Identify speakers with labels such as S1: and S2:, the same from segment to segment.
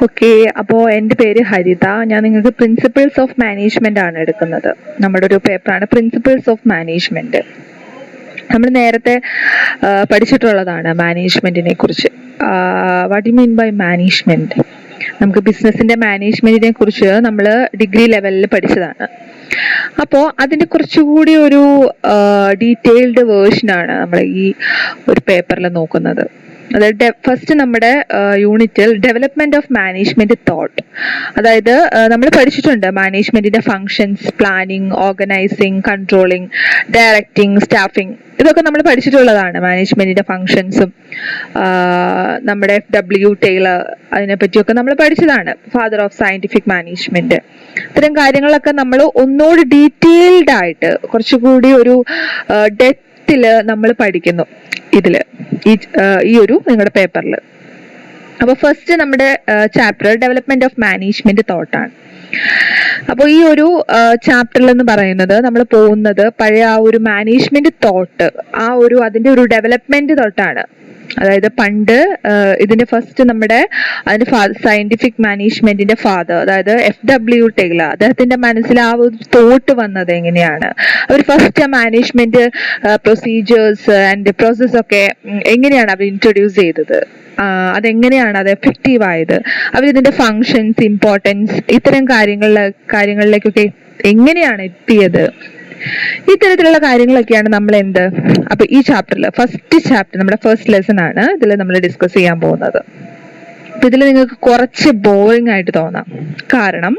S1: Okay, അപ്പോൾ എൻ്റെ പേര് ഹരിത. ഞാൻ നിങ്ങൾക്ക് പ്രിൻസിപ്പിൾസ് ഓഫ് മാനേജ്മെന്റ് ആണ് എടുക്കുന്നത്. നമ്മുടെ ഒരു പേപ്പറാണ് പ്രിൻസിപ്പിൾസ് ഓഫ് മാനേജ്മെന്റ്. നമ്മൾ നേരത്തെ പഠിച്ചിട്ടുള്ളതാണ് മാനേജ്മെന്റിനെ കുറിച്ച്. What you mean by management? നമുക്ക് ബിസിനസിന്റെ മാനേജ്മെന്റിനെ കുറിച്ച് നമ്മൾ ഡിഗ്രി ലെവലിൽ പഠിച്ചതാണ്. അപ്പോൾ അതിന്റെ കുറച്ചുകൂടി ഒരു ഡീറ്റെയിൽഡ് വേർഷനാണ് നമ്മൾ ഈ ഒരു പേപ്പറിൽ നോക്കുന്നത്. അതായത് ഫസ്റ്റ് നമ്മുടെ യൂണിറ്റിൽ ഡെവലപ്മെന്റ് ഓഫ് മാനേജ്മെന്റ് തോട്ട്, അതായത് നമ്മൾ പഠിച്ചിട്ടുണ്ട് മാനേജ്മെന്റിന്റെ functions, planning, organising, controlling, directing, staffing. ഇതൊക്കെ നമ്മൾ പഠിച്ചിട്ടുള്ളതാണ്. മാനേജ്മെന്റിന്റെ ഫങ്ഷൻസും നമ്മുടെ FW ടൈലർ അതിനെ പറ്റിയൊക്കെ നമ്മൾ പഠിച്ചതാണ്. Father of scientific management. ഇത്തരം കാര്യങ്ങളൊക്കെ നമ്മൾ ഒന്നുകൂടി ഡീറ്റെയിൽഡ് ആയിട്ട് കുറച്ചുകൂടി ഒരു ഡെപ്തില് നമ്മൾ പഠിക്കുന്നു ഇതില്, ഈ ഒരു നിങ്ങളുടെ പേപ്പറിൽ. അപ്പോൾ ഫസ്റ്റ് നമ്മുടെ ചാപ്റ്റർ ഡെവലപ്മെന്റ് ഓഫ് മാനേജ്മെന്റ് തോട്ടാണ്. അപ്പോൾ ഈ ഒരു ചാപ്റ്ററിൽ എന്ന് പറയുന്നത് നമ്മൾ പോകുന്നത് പഴയ ആ ഒരു മാനേജ്മെന്റ് തോട്ട്, അതിന്റെ ഒരു ഡെവലപ്മെന്റ് തൊട്ടാണ്. അതായത് പണ്ട് ഇതിന്റെ ഫസ്റ്റ് നമ്മുടെ അതിന്റെ സയന്റിഫിക് മാനേജ്മെന്റിന്റെ ഫാദർ, അതായത് FW ടൈലർ, അദ്ദേഹത്തിന്റെ മനസ്സിൽ ആ ഒരു തോട്ട് വന്നത് എങ്ങനെയാണ്, അവർ first management procedures and process ഒക്കെ എങ്ങനെയാണ് അവർ ഇൻട്രൊഡ്യൂസ് ചെയ്തത്, അതെങ്ങനെയാണ് അത് എഫക്റ്റീവ് ആയത്, അവരിതിന്റെ ഫങ്ഷൻസ്, ഇമ്പോർട്ടൻസ്, ഇത്തരം കാര്യങ്ങളിലേക്കൊക്കെ എങ്ങനെയാണ് എത്തിയത്, ഇത്തരത്തിലുള്ള കാര്യങ്ങളൊക്കെയാണ് നമ്മൾ അപ്പൊ ഈ ചാപ്റ്ററിൽ ഫസ്റ്റ് ചാപ്റ്റർ നമ്മുടെ ഫസ്റ്റ് ലെസൺ ആണ് ഇതിൽ നമ്മൾ ഡിസ്കസ് ചെയ്യാൻ പോകുന്നത്. അപ്പൊ ഇതിൽ നിങ്ങൾക്ക് കുറച്ച് ബോറിംഗ് ആയിട്ട് തോന്നാം. കാരണം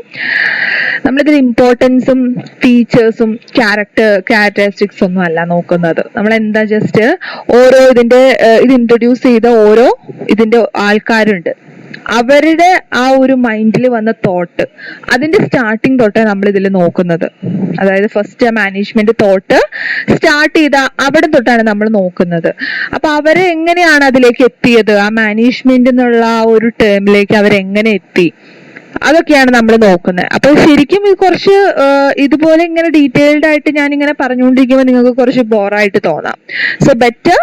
S1: നമ്മളിതിൽ ഇമ്പോർട്ടൻസും ഫീച്ചേഴ്സും ക്യാരക്ടറിസ്റ്റിക്സ് ഒന്നും അല്ല നോക്കുന്നത്. നമ്മൾ എന്താ ജസ്റ്റ് ഓരോ ഇത് ഇൻട്രൊഡ്യൂസ് ചെയ്ത ഓരോ ഇതിന്റെ ആൾക്കാരുണ്ട്, അവരുടെ ആ ഒരു മൈൻഡിൽ വന്ന തോട്ട്, അതിന്റെ സ്റ്റാർട്ടിങ് തൊട്ട് നമ്മൾ ഇതിൽ നോക്കുന്നത്. അതായത് ഫസ്റ്റ് മാനേജ്മെന്റ് തോട്ട് സ്റ്റാർട്ട് ചെയ്ത അവിടെ തൊട്ടാണ് നമ്മൾ നോക്കുന്നത്. അപ്പൊ അവരെ എങ്ങനെയാണ് അതിലേക്ക് എത്തിയത്, ആ മാനേജ്മെന്റ് എന്നുള്ള ആ ഒരു ടേമിലേക്ക് അവരെങ്ങനെ എത്തി, അതൊക്കെയാണ് നമ്മൾ നോക്കുന്നത്. അപ്പൊ ശരിക്കും ഇത് കുറച്ച് ഇതുപോലെ ഇങ്ങനെ ഡീറ്റെയിൽഡ് ആയിട്ട് ഞാൻ ഇങ്ങനെ പറഞ്ഞുകൊണ്ടിരിക്കുമ്പോൾ നിങ്ങൾക്ക് കുറച്ച് ബോറായിട്ട് തോന്നാം. So better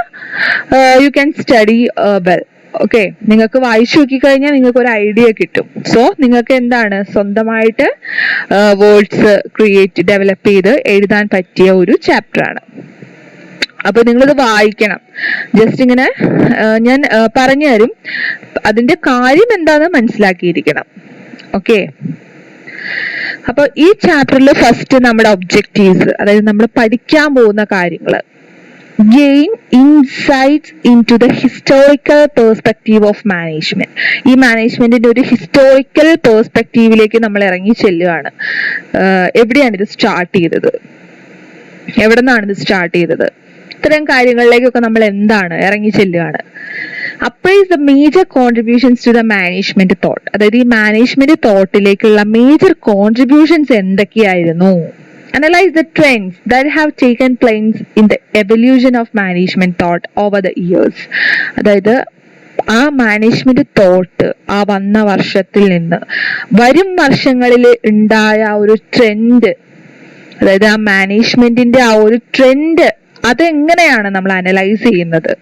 S1: you can study well. Okay, നിങ്ങൾക്ക് വായിച്ചു നോക്കിക്കഴിഞ്ഞാൽ നിങ്ങൾക്ക് ഒരു ഐഡിയ കിട്ടും. സോ നിങ്ങൾക്ക് എന്താണ് സ്വന്തമായിട്ട് വേർഡ്സ് ഡെവലപ്പ് ചെയ്ത് എഴുതാൻ പറ്റിയ ഒരു ചാപ്റ്റർ ആണ്. അപ്പൊ നിങ്ങളിത് വായിക്കണം. ജസ്റ്റ് ഇങ്ങനെ ഞാൻ പറഞ്ഞു തരും, അതിന്റെ കാര്യം എന്താണെന്ന് മനസ്സിലാക്കിയിരിക്കണം. ഓക്കെ, അപ്പൊ ഈ ചാപ്റ്ററിൽ ഫസ്റ്റ് നമ്മുടെ ഒബ്ജക്റ്റീവ്സ്, അതായത് നമ്മൾ പഠിക്കാൻ പോകുന്ന കാര്യങ്ങൾ, gain insights into the historical perspective of management. ഈ മാനേജ്മെന്റിന്റെ ഒരു ഹിസ്റ്റോറിക്കൽ പേഴ്സ്പെക്റ്റീവിലേക്ക് നമ്മൾ ഇറങ്ങി ചെല്ലുകയാണ്. എവിടെയാണ് ഇത് സ്റ്റാർട്ട് ചെയ്തത്, എവിടെ നിന്നാണ് ഇത് സ്റ്റാർട്ട് ചെയ്തത്, ഇത്തരം കാര്യങ്ങളിലേക്കൊക്കെ നമ്മൾ ഇറങ്ങി ചെല്ലുകയാണ്. Appraise the major contributions to the management thought. അതായത് ഈ മാനേജ്മെന്റ് തോട്ടിലേക്കുള്ള മേജർ കോൺട്രിബ്യൂഷൻസ് എന്തൊക്കെയായിരുന്നു. Analyze the trends that have taken place in the evolution of management thought over the years. അതായത് ആ മാനേജ്മെന്റ് തോട്ട് ആ വന്ന വർഷത്തിൽ നിന്ന് വരും വർഷങ്ങളിൽ ഉണ്ടായ ഒരു ട്രെൻഡ്, അതായത് ആ മാനേജ്മെന്റിന്റെ ആ ഒരു ട്രെൻഡ് അതെങ്ങനെയാണ് നമ്മൾ അനലൈസ് ചെയ്യുന്നത്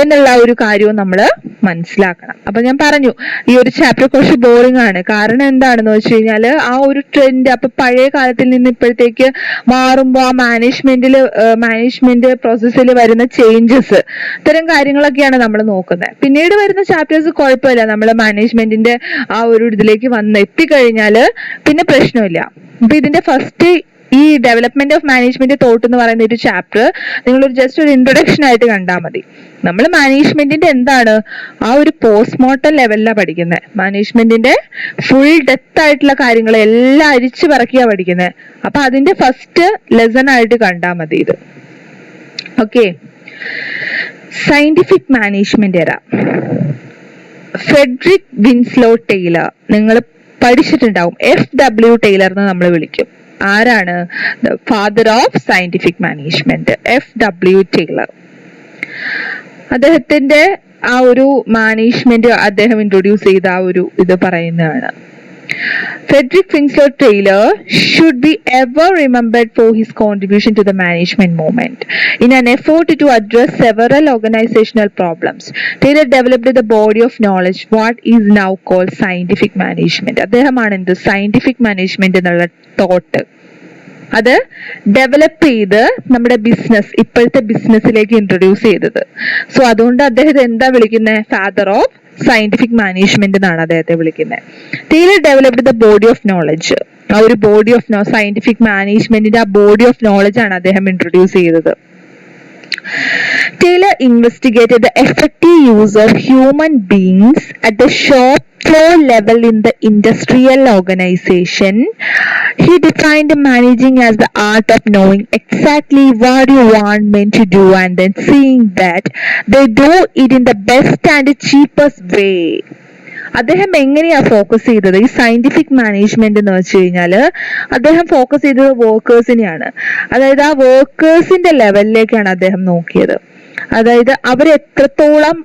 S1: എന്നുള്ള ഒരു കാര്യവും നമ്മൾ മനസ്സിലാക്കണം. അപ്പൊ ഞാൻ പറഞ്ഞു ഈ ഒരു ചാപ്റ്റർ കുറച്ച് ബോറിംഗ് ആണ്. കാരണം എന്താണെന്ന് വെച്ച് കഴിഞ്ഞാൽ ആ ഒരു ട്രെൻഡ് അപ്പൊ പഴയ കാലത്തിൽ നിന്ന് ഇപ്പോഴത്തേക്ക് മാറുമ്പോൾ ആ മാനേജ്മെന്റ് പ്രോസസ്സിൽ വരുന്ന ചേഞ്ചസ്, ഇത്തരം കാര്യങ്ങളൊക്കെയാണ് നമ്മൾ നോക്കുന്നത്. പിന്നീട് വരുന്ന ചാപ്റ്റേഴ്സ് കുഴപ്പമില്ല, നമ്മൾ മാനേജ്മെന്റിന്റെ ആ ഒരു ഇതിലേക്ക് എത്തിക്കഴിഞ്ഞാല് പിന്നെ പ്രശ്നമില്ല. അപ്പൊ ഇതിന്റെ ഫസ്റ്റ് ഈ ഡെവലപ്മെന്റ് ഓഫ് മാനേജ്മെന്റ് തോട്ട് എന്ന് പറയുന്ന ഒരു ചാപ്റ്റർ നിങ്ങളൊരു ജസ്റ്റ് ഒരു ഇൻട്രൊഡക്ഷൻ ആയിട്ട് കണ്ടാൽ മതി. നമ്മൾ മാനേജ്മെന്റിന്റെ ആ ഒരു പോസ്റ്റ്മോർട്ടം ലെവലിലാണ് പഠിക്കുന്നത്. മാനേജ്മെന്റിന്റെ ഫുൾ ഡെപ്ത് ആയിട്ടുള്ള കാര്യങ്ങൾ എല്ലാം അരിച്ചു പറക്കിയാ പഠിക്കുന്നത്. അപ്പൊ അതിന്റെ ഫസ്റ്റ് ലെസൺ ആയിട്ട് കണ്ടാൽ മതി ഇത്. Okay, scientific management era. Frederick Winslow Taylor നിങ്ങൾ പഠിച്ചിട്ടുണ്ടാവും. FW ടൈലർ എന്ന് നമ്മൾ വിളിക്കും. ആരാണ്? Father of scientific management, FW Taylor. അദ്ദേഹത്തിന്റെ ആ ഒരു മാനേജ്മെന്റ് അദ്ദേഹം ഇൻട്രൊഡ്യൂസ് ചെയ്ത ആ ഒരു ഇത് പറയുന്നതാണ്. Frederick Winslow Taylor should be ever remembered for his contribution to the management movement. In an effort to address several organizational problems, Taylor developed the body of knowledge what is now called scientific management. അദ്ദേഹമാണ് എന്ത് scientific management എന്നുള്ള thought അത് develop ചെയ്ത് നമ്മുടെ business ഇപ്പോഴത്തെ ബിസിനസ്സിലേക്ക് introduce ചെയ്തത്. So അതുകൊണ്ട് അദ്ദേഹത്തെ എന്താ വിളിക്കുന്നത്? ഫാദർ ഓഫ് സയന്റിഫിക് മാനേജ്മെന്റ് എന്നാണ് അദ്ദേഹത്തെ വിളിക്കുന്നത്. Taylor developed the body of knowledge. ആ ഒരു ബോഡി ഓഫ് സയന്റിഫിക് മാനേജ്മെന്റിന്റെ ആ ബോഡി ഓഫ് നോളജ് ആണ് അദ്ദേഹം ഇൻട്രൊഡ്യൂസ് ചെയ്തത്. Taylor investigated the effective use of human beings at the shop floor level in the industrial organization. He defined managing as the art of knowing exactly what you want men to do and then seeing that they do it in the best and cheapest way. അദ്ദേഹം എങ്ങനെയാ focus ചെയ്തത്? ഈ scientific management എന്ന് വെച്ച് കഴിഞ്ഞാല് അദ്ദേഹം focus ചെയ്തത് വർക്കേഴ്സിനെയാണ്. അതായത് ആ വർക്കേഴ്സിന്റെ ലെവലിലേക്കാണ് അദ്ദേഹം നോക്കിയത്. അതായത് അവരെ എത്രത്തോളം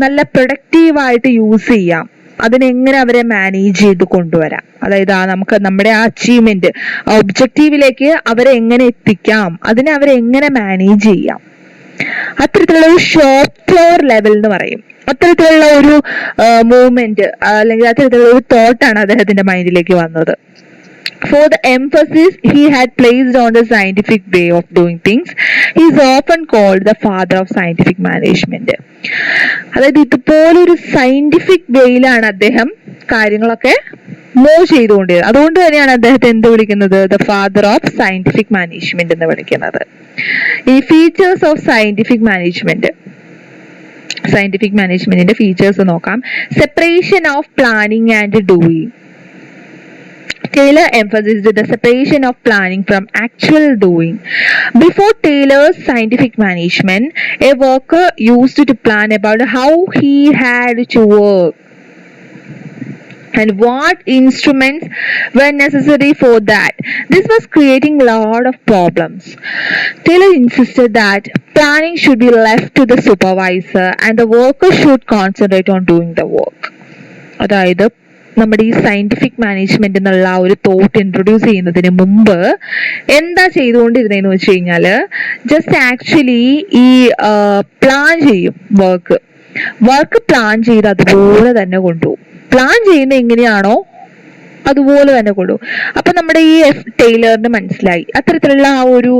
S1: നല്ല പ്രൊഡക്റ്റീവായിട്ട് യൂസ് ചെയ്യാം, അതിനെങ്ങനെ അവരെ മാനേജ് ചെയ്ത് കൊണ്ടുവരാം. അതായത് നമുക്ക് നമ്മുടെ ആ അച്ചീവ്മെന്റ് ഒബ്ജക്റ്റീവിലേക്ക് അവരെ എങ്ങനെ എത്തിക്കാം, അതിനെ അവരെ എങ്ങനെ മാനേജ് ചെയ്യാം. അത്തരത്തിലുള്ള ഒരു ഷോപ്പ് ഫ്ലോർ ലെവൽ എന്ന് പറയും. അത്തരത്തിലുള്ള ഒരു മൂവ്മെന്റ് അല്ലെങ്കിൽ അത്തരത്തിലുള്ള ഒരു തോട്ടാണ് അദ്ദേഹത്തിന്റെ മൈൻഡിലേക്ക് വന്നത്. For the emphasis he had placed on the scientific way of doing things, he is often called the father of scientific management. അതായത് ഇതുപോലൊരു സയന്റിഫിക് വേയിലാണ് അദ്ദേഹം കാര്യങ്ങളൊക്കെ മൂവ് ചെയ്തുകൊണ്ടിരുന്നത്. അതുകൊണ്ട് തന്നെയാണ് അദ്ദേഹത്തെ എന്ത് വിളിക്കുന്നത്? The father of scientific management എന്ന് വിളിക്കുന്നത്. ഈ ഫീച്ചേഴ്സ് ഓഫ് സയന്റിഫിക് മാനേജ്മെന്റിന്റെ ഫീച്ചേഴ്സ് നോക്കാം. Separation of planning and doing. Taylor emphasized the separation of planning from actual doing. Before Taylor's scientific management, a worker used to plan about how he had to work and what instruments were necessary for that. This was creating a lot of problems. Taylor insisted that planning should be left to the supervisor and the worker should concentrate on doing the work. അതായത് നമ്മുടെ ഈ scientific management എന്നുള്ള ആ ഒരു thought introduce ചെയ്യുന്നതിന് മുമ്പ് എന്താ ചെയ്തുകൊണ്ടിരുന്നതെന്ന് വെച്ച് കഴിഞ്ഞാല് ജസ്റ്റ് ആക്ച്വലി ഈ പ്ലാൻ ചെയ്യും. വർക്ക് പ്ലാൻ ചെയ്ത് അതുപോലെ തന്നെ കൊണ്ടുപോകും. പ്ലാൻ ചെയ്യുന്ന എങ്ങനെയാണോ അതുപോലെ തന്നെ കൊണ്ടുപോകും. അപ്പൊ നമ്മുടെ ഈ ടൈലറിന് മനസ്സിലായി അത്തരത്തിലുള്ള ആ ഒരു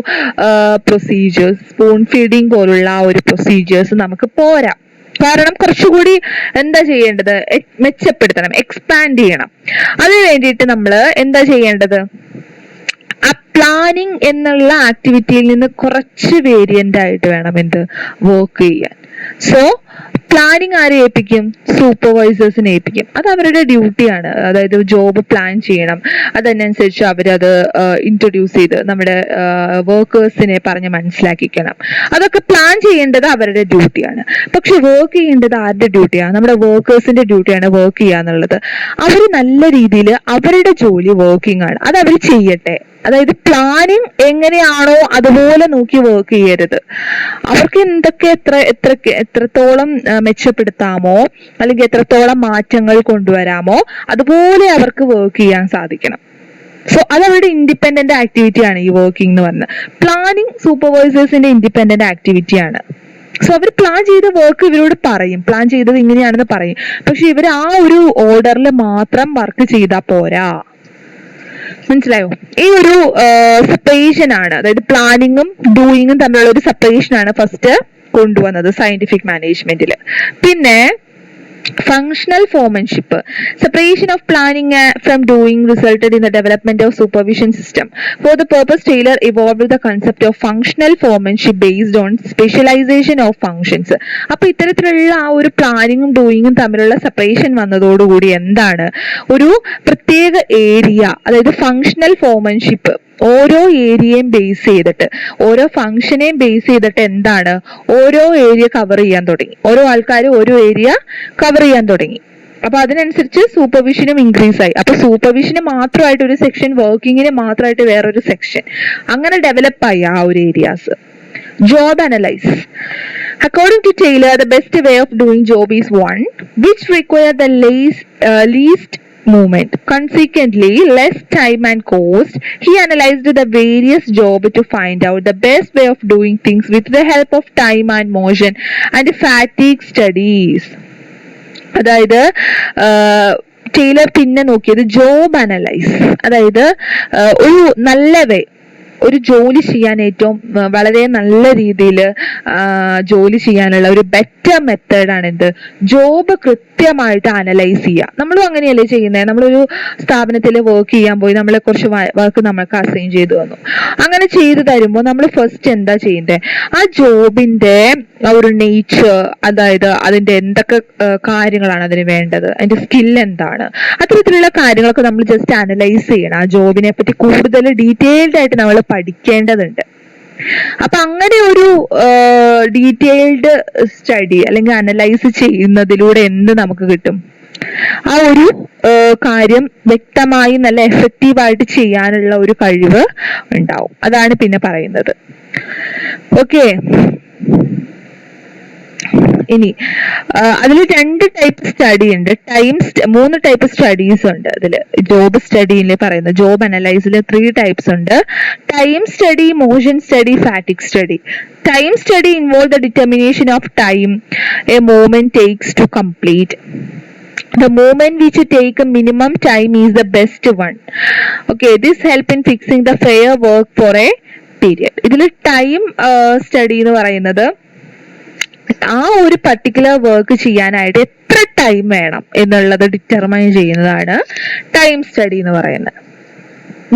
S1: പ്രൊസീജിയേഴ്സ്, സ്പൂൺ ഫീഡിങ് പോലുള്ള ആ ഒരു പ്രൊസീജിയേഴ്സ് നമുക്ക് പോരാ. കാരണം കുറച്ചുകൂടി എന്താ ചെയ്യേണ്ടത്? മെച്ചപ്പെടുത്തണം, എക്സ്പാൻഡ് ചെയ്യണം. അതിനു വേണ്ടിയിട്ട് നമ്മൾ എന്താ ചെയ്യേണ്ടത്? ആ പ്ലാനിങ് എന്നുള്ള ആക്ടിവിറ്റിയിൽ നിന്ന് കുറച്ച് വേരിയന്റ് ആയിട്ട് വേണം എന്ത് വർക്ക് ചെയ്യാൻ. സോ പ്ലാനിങ് ആരെ ഏൽപ്പിക്കും? സൂപ്പർവൈസേഴ്സിനെ ഏൽപ്പിക്കും. അത് അവരുടെ ഡ്യൂട്ടിയാണ്. അതായത് ജോബ് പ്ലാൻ ചെയ്യണം, അതിനനുസരിച്ച് അവരത് ഇൻട്രൊഡ്യൂസ് ചെയ്ത് നമ്മുടെ വർക്കേഴ്സിനെ പറഞ്ഞ് മനസ്സിലാക്കിക്കണം. അതൊക്കെ പ്ലാൻ ചെയ്യേണ്ടത് അവരുടെ ഡ്യൂട്ടിയാണ്. പക്ഷെ വർക്ക് ചെയ്യേണ്ടത് ആരുടെ ഡ്യൂട്ടിയാണ്? നമ്മുടെ വർക്കേഴ്സിന്റെ ഡ്യൂട്ടിയാണ് വർക്ക് ചെയ്യാന്നുള്ളത്. അവർ നല്ല രീതിയിൽ അവരുടെ ജോലി വർക്കിംഗ് ആണ്, അത് അവർ ചെയ്യട്ടെ. അതായത് പ്ലാനിങ് എങ്ങനെയാണോ അതുപോലെ നോക്കി വർക്ക് ചെയ്യരുത്. അവർക്ക് എന്തൊക്കെ എത്രത്തോളം മെച്ചപ്പെടുത്താമോ അല്ലെങ്കിൽ എത്രത്തോളം മാറ്റങ്ങൾ കൊണ്ടുവരാമോ അതുപോലെ അവർക്ക് വർക്ക് ചെയ്യാൻ സാധിക്കണം. സോ അത് അവരുടെ ഇൻഡിപെൻഡന്റ് ആക്ടിവിറ്റിയാണ് ഈ വർക്കിംഗ് എന്ന് പറഞ്ഞത്. പ്ലാനിങ് സൂപ്പർവൈസേഴ്സിന്റെ ഇൻഡിപെൻഡന്റ് ആക്ടിവിറ്റിയാണ്. സോ അവർ പ്ലാൻ ചെയ്ത വർക്ക് ഇവരോട് പറയും, പ്ലാൻ ചെയ്തത് ഇങ്ങനെയാണെന്ന് പറയും. പക്ഷെ ഇവർ ആ ഒരു ഓർഡറിൽ മാത്രം വർക്ക് ചെയ്താൽ പോരാ. മനസ്സിലായോ? ഈ ഒരു സെപ്പറേഷൻ ആണ്, അതായത് പ്ലാനിങ്ങും ഡൂയിങ്ങും തമ്മിലുള്ള ഒരു സെപ്പറേഷൻ ആണ് ഫസ്റ്റ് കൊണ്ടുവന്നത് സയന്റിഫിക് മാനേജ്മെന്റിൽ. പിന്നെ functional foremanship. Separation of planning from doing resulted in the development of supervision system. For the purpose, Taylor evolved the concept of functional foremanship based on specialization of functions. അപ്പൊ ഇത്തരത്തിലുള്ള ആ ഒരു പ്ലാനിങ്ങും ഡൂയിങ്ങും തമ്മിലുള്ള separation വന്നതോടുകൂടി എന്താണ് ഒരു പ്രത്യേക ഏരിയ, അതായത് ഫങ്ഷണൽ ഫോർമൻഷിപ്പ് ഓരോ ഏരിയയും ബേസ് ചെയ്തിട്ട്, ഓരോ ഫംഗ്ഷനെയും ബേസ് ചെയ്തിട്ട് എന്താണ് ഓരോ ഏരിയ കവർ ചെയ്യാൻ തുടങ്ങി. ഓരോ ആൾക്കാർ ഓരോ ഏരിയ കവർ ചെയ്യാൻ തുടങ്ങി. അപ്പൊ അതിനനുസരിച്ച് സൂപ്പർവിഷനും ഇൻക്രീസ് ആയി. അപ്പൊ സൂപ്പർവിഷന് മാത്രമായിട്ട് ഒരു സെക്ഷൻ, വർക്കിങ്ങിന് മാത്രമായിട്ട് വേറൊരു സെക്ഷൻ, അങ്ങനെ ഡെവലപ്പ് ആയി ആ ഒരു areas. Job analyze. According to Taylor, the best way of doing job is one which require the least movement. Consequently, less time and cost. He analyzed the various jobs to find out the best way of doing things with the help of time and motion and fatigue studies. അതായത് Taylor പിന്നെ നോക്കിയത് job analyse, അതായത് ഒരു നല്ല വേ, ഒരു ജോലി ചെയ്യാൻ ഏറ്റവും വളരെ നല്ല രീതിയിൽ ജോലി ചെയ്യാനുള്ള ഒരു ബെറ്റർ മെത്തേഡാണ് എന്ത്, ജോബ് കൃത്യമായിട്ട് അനലൈസ് ചെയ്യുക. നമ്മളും അങ്ങനെയല്ലേ ചെയ്യുന്നത്? നമ്മളൊരു സ്ഥാപനത്തിൽ വർക്ക് ചെയ്യാൻ പോയി, നമ്മളെ കുറച്ച് വർക്ക് നമ്മൾക്ക് അസൈൻ ചെയ്തു തന്നു. അങ്ങനെ ചെയ്തു തരുമ്പോൾ നമ്മൾ ഫസ്റ്റ് എന്താ ചെയ്യേണ്ടത്, ആ ജോബിന്റെ ഒരു നേച്ചർ, അതായത് അതിന്റെ എന്തൊക്കെ കാര്യങ്ങളാണ് അതിന് വേണ്ടത്, അതിന്റെ സ്കിൽ എന്താണ്, അത്തരത്തിലുള്ള കാര്യങ്ങളൊക്കെ നമ്മൾ ജസ്റ്റ് അനലൈസ് ചെയ്യണം. ആ ജോബിനെ പറ്റി കൂടുതൽ ഡീറ്റെയിൽഡ് ആയിട്ട് നമ്മൾ പഠിക്കേണ്ടതുണ്ട്. അപ്പൊ അങ്ങനെ ഒരു ഡീറ്റെയിൽഡ് സ്റ്റഡി അല്ലെങ്കിൽ അനലൈസ് ചെയ്യുന്നതിലൂടെ എന്ത് നമുക്ക് കിട്ടും, ആ ഒരു കാര്യം വ്യക്തമായി നല്ല എഫക്റ്റീവായിട്ട് ചെയ്യാനുള്ള ഒരു കഴിവ് ഉണ്ടാവും. അതാണ് പിന്നെ പറയുന്നത്. ഓക്കെ, ഇനി അതിൽ 2 ടൈപ്പ് സ്റ്റഡി ഉണ്ട്. മൂന്ന് ടൈപ്പ് സ്റ്റഡീസ് ഉണ്ട് അതിൽ. ജോബ് സ്റ്റഡിയിൽ പറയുന്നത്, ജോബ് അനലൈസിൽ 3 ടൈപ്സ് ഉണ്ട്. Time study, motion study, fatigue study. Time study involve the determination of time a movement takes to complete. The movement which take a minimum time is the best one. Okay, this help in fixing the fair work for a period. ഇതിൽ time study എന്ന് പറയുന്നത് ആ ഒരു particular work ചെയ്യാനായിട്ട് എത്ര time വേണം എന്നുള്ളത് determine ചെയ്യുന്നതാണ് ടൈം സ്റ്റഡി എന്ന് പറയുന്നത്.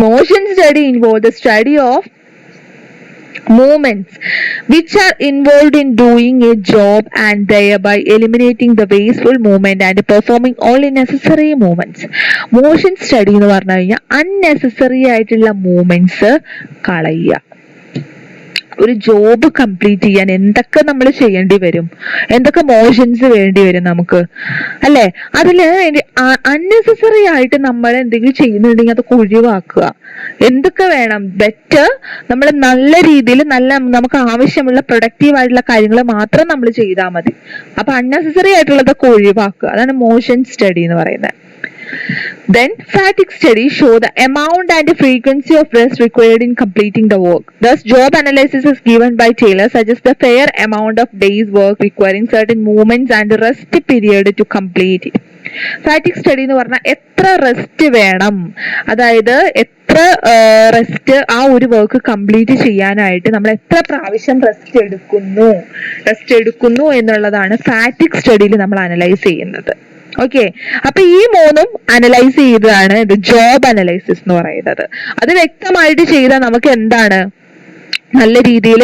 S1: Motion study involve the study of movements which are involved in doing a job and thereby eliminating the wasteful movement and performing only necessary movements. Motion study എന്ന് പറഞ്ഞു കഴിഞ്ഞാൽ unnecessary ആയിട്ടുള്ള movements കളയുക. ഒരു job complete ചെയ്യാൻ എന്തൊക്കെ നമ്മൾ ചെയ്യേണ്ടി വരും, എന്തൊക്കെ മോഷൻസ് വേണ്ടി വരും നമുക്ക്, അല്ലെ? അതില് അൺനെസസറി ആയിട്ട് നമ്മൾ എന്തെങ്കിലും ചെയ്യുന്നുണ്ടെങ്കിൽ അതൊക്കെ ഒഴിവാക്കുക. എന്തൊക്കെ വേണം, ബെറ്റർ നമ്മൾ നല്ല രീതിയിൽ നമുക്ക് ആവശ്യമുള്ള പ്രൊഡക്റ്റീവ് ആയിട്ടുള്ള കാര്യങ്ങൾ മാത്രം നമ്മൾ ചെയ്താൽ മതി. അപ്പൊ അൺനെസസറി ആയിട്ടുള്ളതൊക്കെ ഒഴിവാക്കുക. അതാണ് മോഷൻ സ്റ്റഡി എന്ന് പറയുന്നത്. Then fatigue studies show the amount and the frequency of rest required in completing the work. Thus, job analysis is given by Taylor suggests the fair amount of days work requiring certain movements and rest period to complete it. ഫാറ്റിക് study എന്ന് പറഞ്ഞാൽ എത്ര rest വേണം, അതായത് എത്ര rest ആ ഒരു work complete ചെയ്യാനായിട്ട് നമ്മൾ എത്ര പ്രാവശ്യം റെസ്റ്റ് എടുക്കുന്നു എന്നുള്ളതാണ് ഫാറ്റിക് സ്റ്റഡിയിൽ നമ്മൾ അനലൈസ് ചെയ്യുന്നത്. ഓക്കെ, അപ്പൊ ഈ 3ഉം അനലൈസ് ചെയ്തതാണ് ഇത് ജോബ് അനലൈസിസ് എന്ന് പറയുന്നത്. അത് വ്യക്തമായിട്ട് ചെയ്താൽ നമുക്ക് എന്താണ്, നല്ല രീതിയിൽ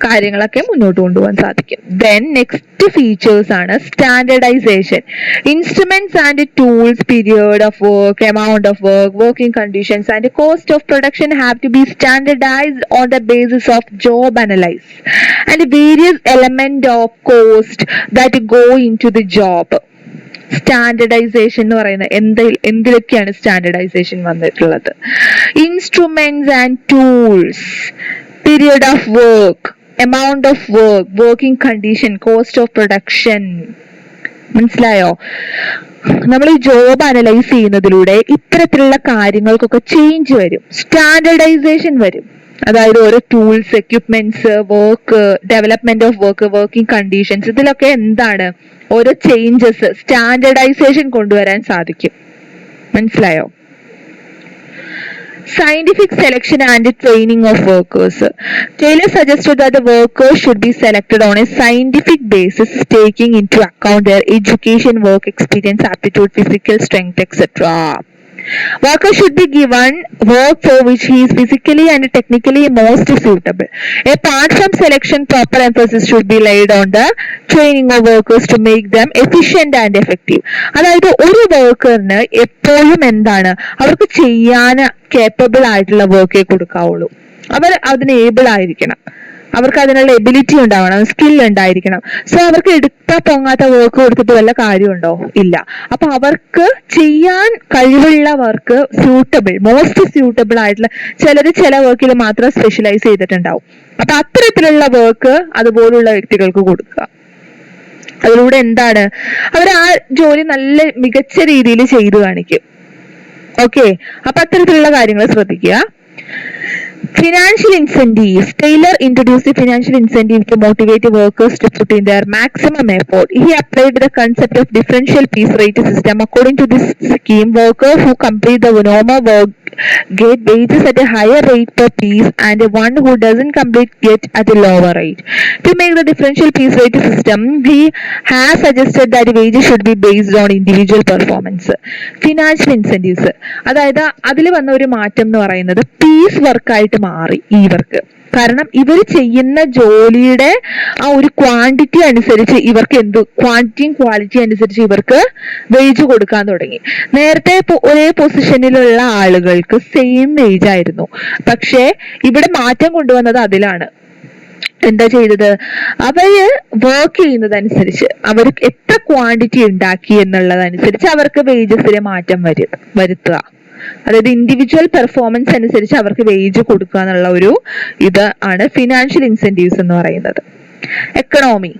S1: കാര്യങ്ങളൊക്കെ മുന്നോട്ട് കൊണ്ടുപോകാൻ സാധിക്കും. ദെൻ നെക്സ്റ്റ് ഫീച്ചേഴ്സ് ആണ് standardisation. Instruments and tools, period of work, amount of work, working conditions and cost of production have to be standardised on the basis of job analyse and various element of cost that go into the job. Standardisation എന്ന് പറയുന്നത് എന്തിലൊക്കെയാണ് standardisation വന്നിട്ടുള്ളത്? Instruments and tools, period of work, amount of work, working condition, cost of production. മനസ്സിലായോ? നമ്മൾ ഈ job analyse ചെയ്യുന്നതിലൂടെ ഇത്തരത്തിലുള്ള കാര്യങ്ങൾക്കൊക്കെ ചേഞ്ച് വരും, സ്റ്റാൻഡർഡൈസേഷൻ വരും. അതായത് ഓരോ tools, equipments, work, development of work, working conditions, ഇതിലൊക്കെ എന്താണ് ഓരോ ചേഞ്ചസ്, സ്റ്റാൻഡർഡൈസേഷൻ കൊണ്ടുവരാൻ സാധിക്കും. മനസ്സിലായോ? Scientific selection and training of workers. Taylor suggested that the workers should be selected on a scientific basis, taking into account their education, work experience, aptitude, physical strength, etc. Workers should be given work for which he is physically and technically most suitable. Apart from selection, proper emphasis should be laid on the training of workers to make them efficient and effective. അതായത് ഒരു വർക്കറിന് എപ്പോഴും എന്താണ്, അവർക്ക് ചെയ്യാൻ capable ആയിട്ടുള്ള വർക്കേ കൊടുക്കാവുള്ളൂ. അവർ അതിന് able ആയിരിക്കണം, അവർക്ക് അതിനുള്ള എബിലിറ്റി ഉണ്ടാവണം, സ്കിൽ ഉണ്ടായിരിക്കണം. സോ അവർക്ക് എടുത്താ പൊങ്ങാത്ത വർക്ക് കൊടുത്തിട്ട് വല്ല കാര്യമുണ്ടോ? ഇല്ല. അപ്പൊ അവർക്ക് ചെയ്യാൻ കഴിവുള്ള വർക്ക്, മോസ്റ്റ് സ്യൂട്ടബിൾ ആയിട്ടുള്ള, ചില വർക്കിൽ മാത്രം സ്പെഷ്യലൈസ് ചെയ്തിട്ടുണ്ടാവും. അപ്പൊ അത്തരത്തിലുള്ള വർക്ക് അതുപോലുള്ള വ്യക്തികൾക്ക് കൊടുക്കുക. അതിലൂടെ എന്താണ്, അവർ ആ ജോലി നല്ല മികച്ച രീതിയിൽ ചെയ്തു കാണിക്കും. ഓക്കെ, അപ്പൊ അത്തരത്തിലുള്ള കാര്യങ്ങൾ ശ്രദ്ധിക്കുക. Financial incentives. Taylor introduced the financial incentive to motivate workers to put in their maximum effort. He applied the concept of differential piece rate system. According to this scheme, workers who complete the normal work get wages at a higher rate per piece, and one who doesn't complete get at a lower rate. To make the differential piece rate system, he has suggested that wages should be based on individual performance. Financial incentives. അതായത് അതിൽ വന്ന ഒരു മാറ്റം എന്ന് പറയുന്നത് piece വർക്കായിട്ട് മാറി ഈ work. കാരണം ഇവർ ചെയ്യുന്ന ജോലിയുടെ ആ ഒരു ക്വാണ്ടിറ്റി അനുസരിച്ച് ഇവർക്ക് ക്വാണ്ടിറ്റിയും ക്വാളിറ്റി അനുസരിച്ച് ഇവർക്ക് വേജ് കൊടുക്കാൻ തുടങ്ങി. നേരത്തെ ഒരേ പൊസിഷനിലുള്ള ആളുകൾക്ക് സെയിം വേജ് ആയിരുന്നു, പക്ഷേ ഇവിടെ മാറ്റം കൊണ്ടുവന്നത് അതിലാണ്. എന്താ ചെയ്തത്, അവര് വർക്ക് ചെയ്യുന്നതനുസരിച്ച് അവർക്ക് എത്ര ക്വാണ്ടിറ്റി ഉണ്ടാക്കി എന്നുള്ളതനുസരിച്ച് അവർക്ക് വേജസിലെ മാറ്റം വരുത്തുക. അതായത് ഇൻഡിവിജ്വൽ പെർഫോമൻസ് അനുസരിച്ച് അവർക്ക് വേജ് കൊടുക്കുക എന്നുള്ള ഒരു ഇത് ആണ് ഫിനാൻഷ്യൽ ഇൻസെന്റീവ്സ് എന്ന് പറയുന്നത്. Economy.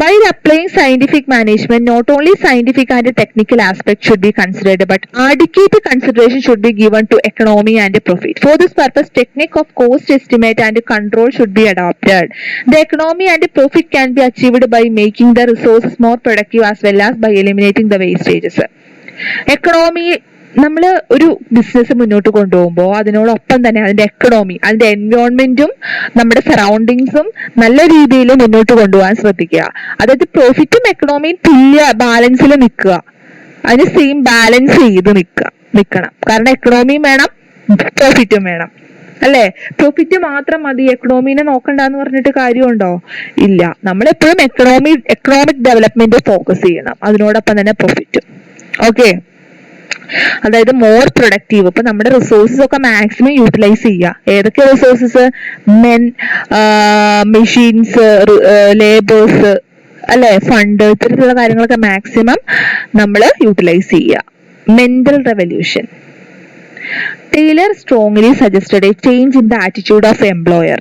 S1: By applying scientific management, not only scientific and technical aspects should be considered, but adequate consideration should be given to economy and profit. For this purpose, technique of cost estimate and control should be adopted. The economy and profit can be achieved by making the resources more productive as well as by eliminating the wastages. Economy, നമ്മൾ ഒരു business മുന്നോട്ട് കൊണ്ടുപോകുമ്പോൾ അതിനോടൊപ്പം തന്നെ അതിന്റെ economy, അതിന്റെ എൻവയോൺമെന്റും നമ്മുടെ സറൗണ്ടിങ്സും നല്ല രീതിയിൽ മുന്നോട്ട് കൊണ്ടുപോകാൻ ശ്രദ്ധിക്കുക. അതായത് പ്രോഫിറ്റും എക്കണോമിയും തുല്യ ബാലൻസിൽ നിൽക്കുക, അതിന് സെയിം ബാലൻസ് ചെയ്ത് നിൽക്കണം. കാരണം എക്കണോമിയും വേണം, പ്രോഫിറ്റും വേണം, അല്ലേ? പ്രോഫിറ്റ് മാത്രം മതി, എക്കണോമിനെ നോക്കണ്ടെന്ന് പറഞ്ഞിട്ട് കാര്യമുണ്ടോ? ഇല്ല. നമ്മളെപ്പോഴും എക്കണോമിക് ഡെവലപ്മെന്റ് ഫോക്കസ് ചെയ്യണം, അതിനോടൊപ്പം തന്നെ പ്രോഫിറ്റും. ഓക്കെ, അതായത് മോർ പ്രൊഡക്റ്റീവ്. ഇപ്പൊ നമ്മുടെ റിസോഴ്സസ് ഒക്കെ മാക്സിമം യൂട്ടിലൈസ് ചെയ്യുക. ഏതൊക്കെ റിസോഴ്സസ്? മെൻ, മെഷീൻസ്, ലേബേഴ്സ്, അല്ലെ, ഫണ്ട്, ഇത്തരത്തിലുള്ള കാര്യങ്ങളൊക്കെ മാക്സിമം നമ്മൾ യൂട്ടിലൈസ് ചെയ്യുക. Mental revolution. Taylor strongly suggested a change in the attitude of employer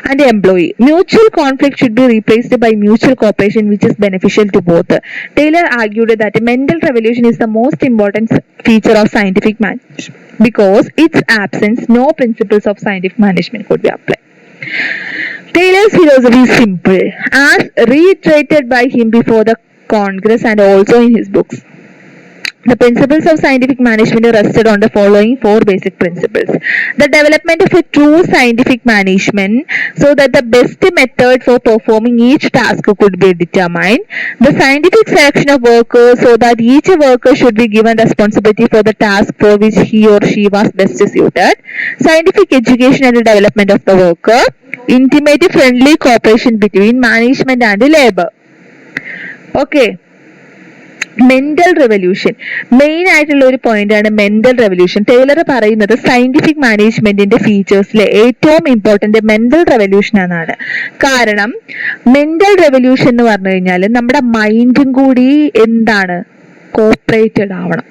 S1: and employee. Mutual conflict should be replaced by mutual cooperation, which is beneficial to both. Taylor argued that mental revolution is the most important feature of scientific management. Because its absence, no principles of scientific management could be applied. Taylor's philosophy is simple, as reiterated by him before the Congress and also in his books. The principles of scientific management rested on the following four basic principles. The development of a true scientific management so that the best method for performing each task could be determined. The scientific selection of workers so that each worker should be given responsibility for the task for which he or she was best suited. Scientific education and the development of the worker. Intimate friendly cooperation between management and labor. Okay. Mental revolution, main ആയിട്ടുള്ള ഒരു point ആണ് mental revolution. Taylor പറയുന്നത് scientific മാനേജ്മെന്റിന്റെ ഫീച്ചേഴ്സിലെ ഏറ്റവും important mental revolution എന്നാണ്. കാരണം mental revolution എന്ന് പറഞ്ഞു കഴിഞ്ഞാൽ നമ്മുടെ മൈൻഡും കൂടി എന്താണ്, കോപ്പറേറ്റഡ് ആവണം.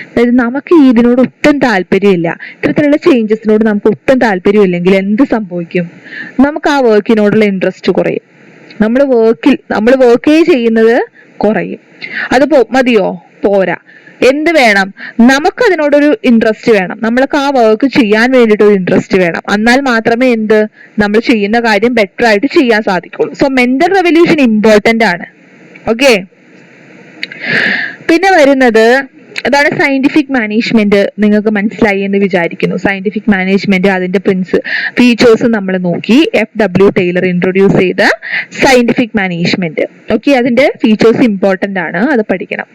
S1: അതായത് നമുക്ക് ഇതിനോട് ഒട്ടും താല്പര്യമില്ല, ഇത്തരത്തിലുള്ള ചേഞ്ചസിനോട് നമുക്ക് ഒട്ടും താല്പര്യമില്ലെങ്കിൽ എന്ത് സംഭവിക്കും? നമുക്ക് ആ വർക്കിനോടുള്ള ഇൻട്രസ്റ്റ് കുറയും, നമ്മൾ വർക്ക് ചെയ്യുന്നത് കുറയും. അത് മതിയോ? പോരാ. എന്ത് വേണം? നമുക്ക് അതിനോടൊരു ഇൻട്രസ്റ്റ് വേണം, നമ്മൾക്ക് ആ വർക്ക് ചെയ്യാൻ വേണ്ടിയിട്ട് ഒരു ഇൻട്രസ്റ്റ് വേണം. എന്നാൽ മാത്രമേ നമ്മൾ ചെയ്യുന്ന കാര്യം ബെറ്റർ ആയിട്ട് ചെയ്യാൻ സാധിക്കുള്ളൂ. സോ മെന്റൽ റെവല്യൂഷൻ ഇമ്പോർട്ടന്റ് ആണ്. ഓക്കെ, പിന്നെ വരുന്നത് അതാണ് സയന്റിഫിക് മാനേജ്മെന്റ്. നിങ്ങൾക്ക് മനസ്സിലായി എന്ന് വിചാരിക്കുന്നു. സയന്റിഫിക് മാനേജ്മെന്റ്, അതിന്റെ ഫീച്ചേഴ്സ് നമ്മൾ നോക്കി. FW ടൈലർ ഇൻട്രൊഡ്യൂസ് ചെയ്ത സയന്റിഫിക് മാനേജ്മെന്റ്. ഓക്കെ, അതിന്റെ ഫീച്ചേഴ്സ് ഇമ്പോർട്ടന്റ് ആണ്, അത് പഠിക്കണം.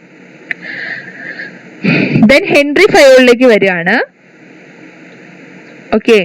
S1: ദെൻ ഹെൻറി ഫയോളിലേക്ക് വരികയാണ്. ഓക്കെ,